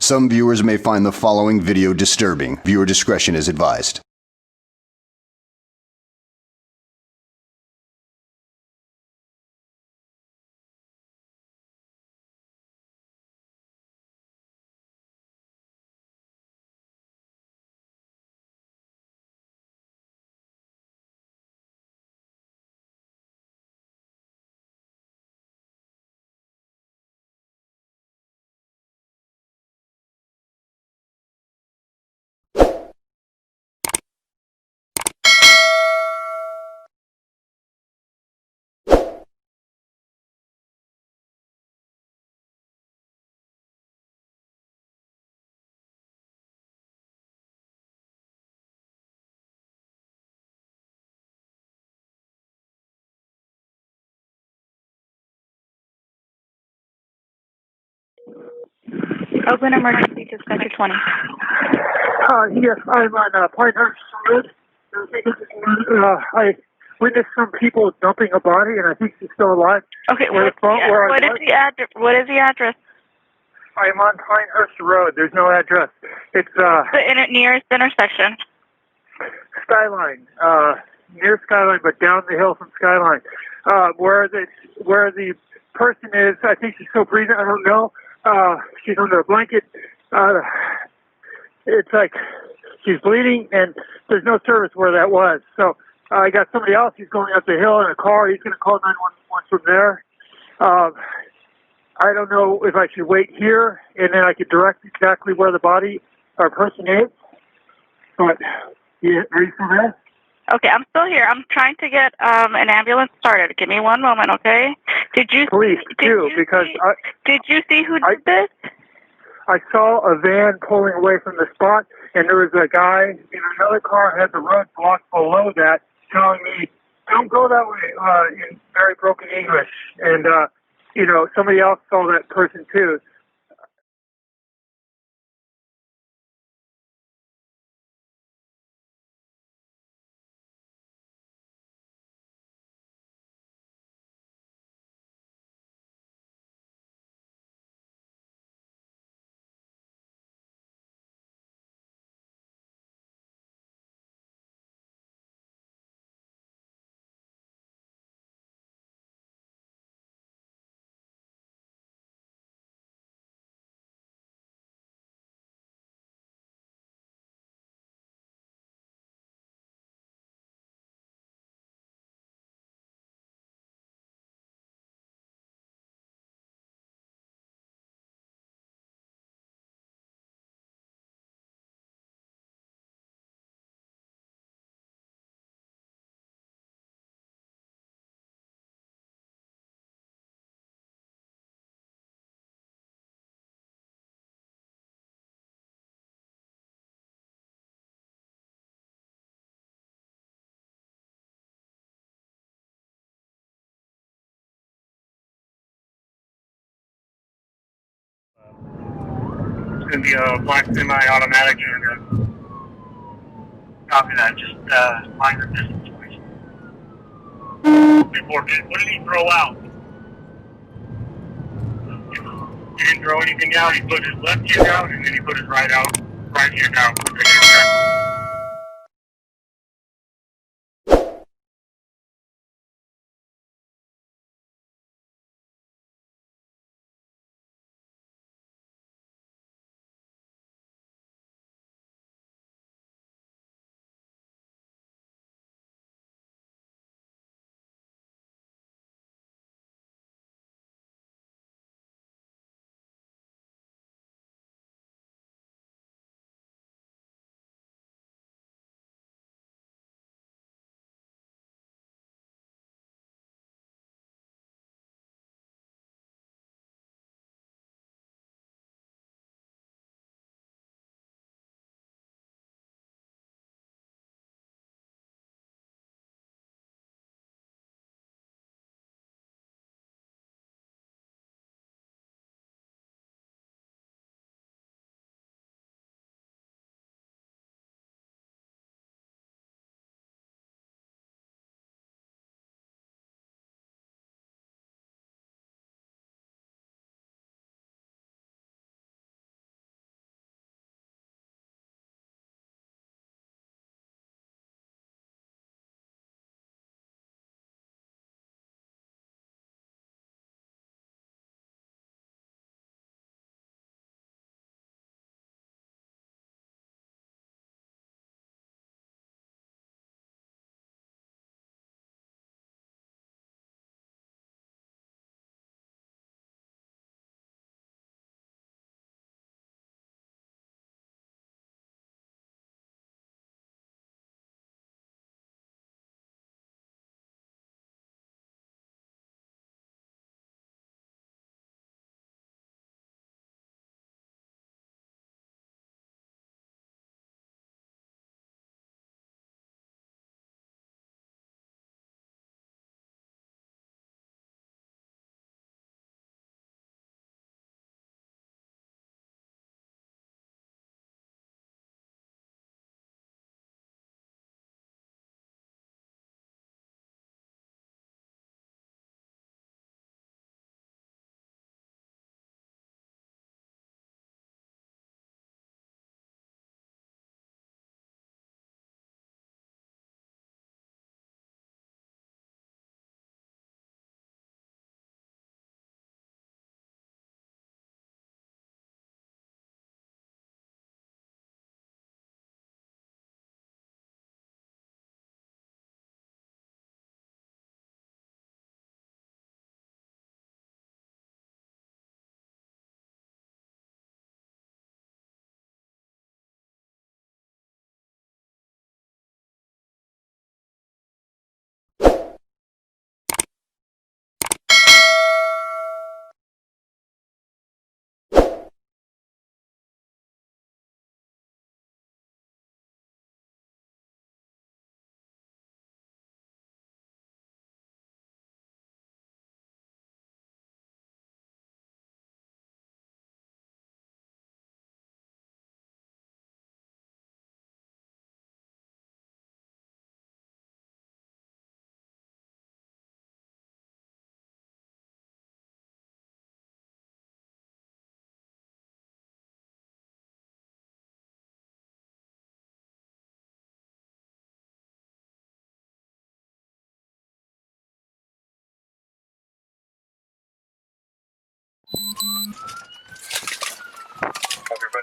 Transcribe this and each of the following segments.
Some viewers may find the following video disturbing. Viewer discretion is advised. Open emergency dispatcher 20. Yes, I'm on Pinehurst Rd. I witnessed some people dumping a body, and I think she's still alive. Okay, what is the address? I'm on Pinehurst Road. There's no address. It's The nearest intersection. Skyline, near Skyline, but down the hill from Skyline. Where the person is, I think she's still breathing. I don't know. She's under a blanket. It's like she's bleeding, and there's no service where that was. So I got somebody else. He's going up the hill in a car. He's going to call 911 from there. I don't know if I should wait here, and then I could direct exactly where the body or person is. But yeah, are you still there? Okay, I'm still here. I'm trying to get an ambulance started. Give me one moment, okay? Did you Please do, because did you see who did this? I saw a van pulling away from the spot, and there was a guy in another car had the road blocked below that, telling me, "Don't go that way," in very broken English. And somebody else saw that person too. It's going to be a black semi-automatic and copy that. Just minor distance, please. What did he throw out? He didn't throw anything out. He put his left hand out, and then he put his right hand out. Put the hand back.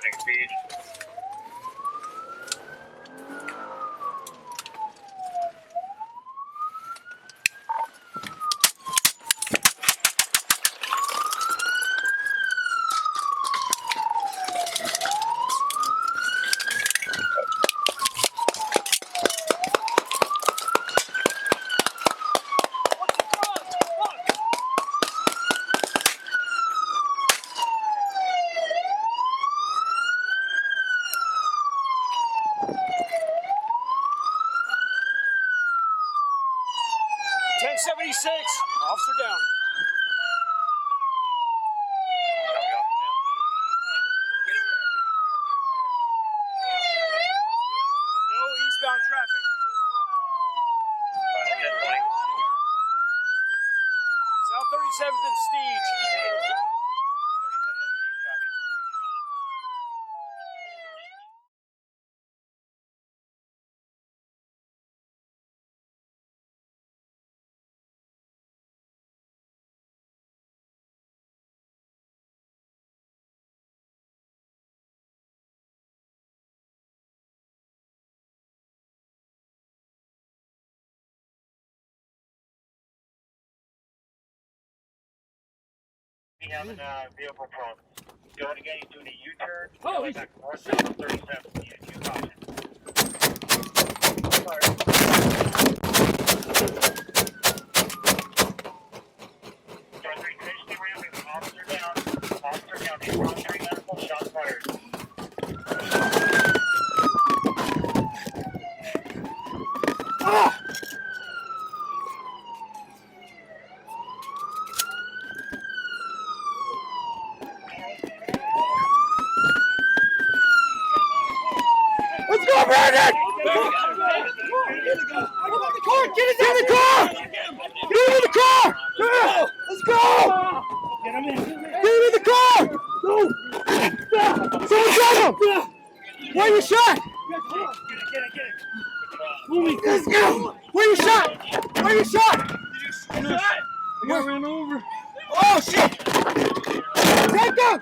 losing speed. Officer down. No eastbound traffic. South 37th and Stige. We have a vehicle problem. Going again, he's doing a U-turn. Going back northbound on 37. Unit 2 caution. Officer down. Officer down. He's on 3 medical. Shots fired. Let's go, Brandon! Get in the car! Get in the car! Let's go! Get him in the car! Go! Someone grab him! Where you shot? Let's go! Where you shot? Where you shot? I got ran over. Oh, shit! Take him!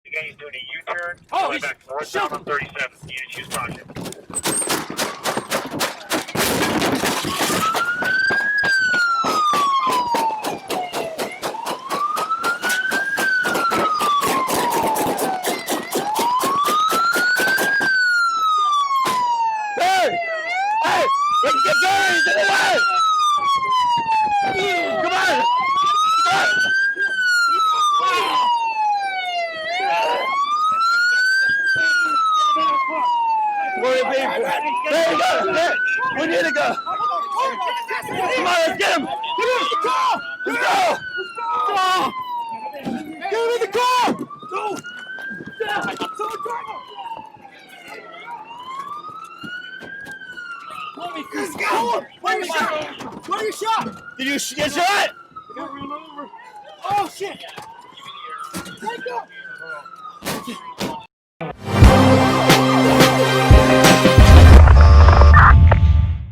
Again, he's doing a U-turn. Oh, Going back northbound on 37. Unit 2 caution. Hey! Hey! Let's get going! Get it out! Come on! Come on! Where are you? There you go! There. We need to go! Come on, let's get him! Get him in the car! Let's go! Get him in the car! Go! Let's go! Where you shot? Where you shot? Did you get shot? I got run over. Oh shit! Take go!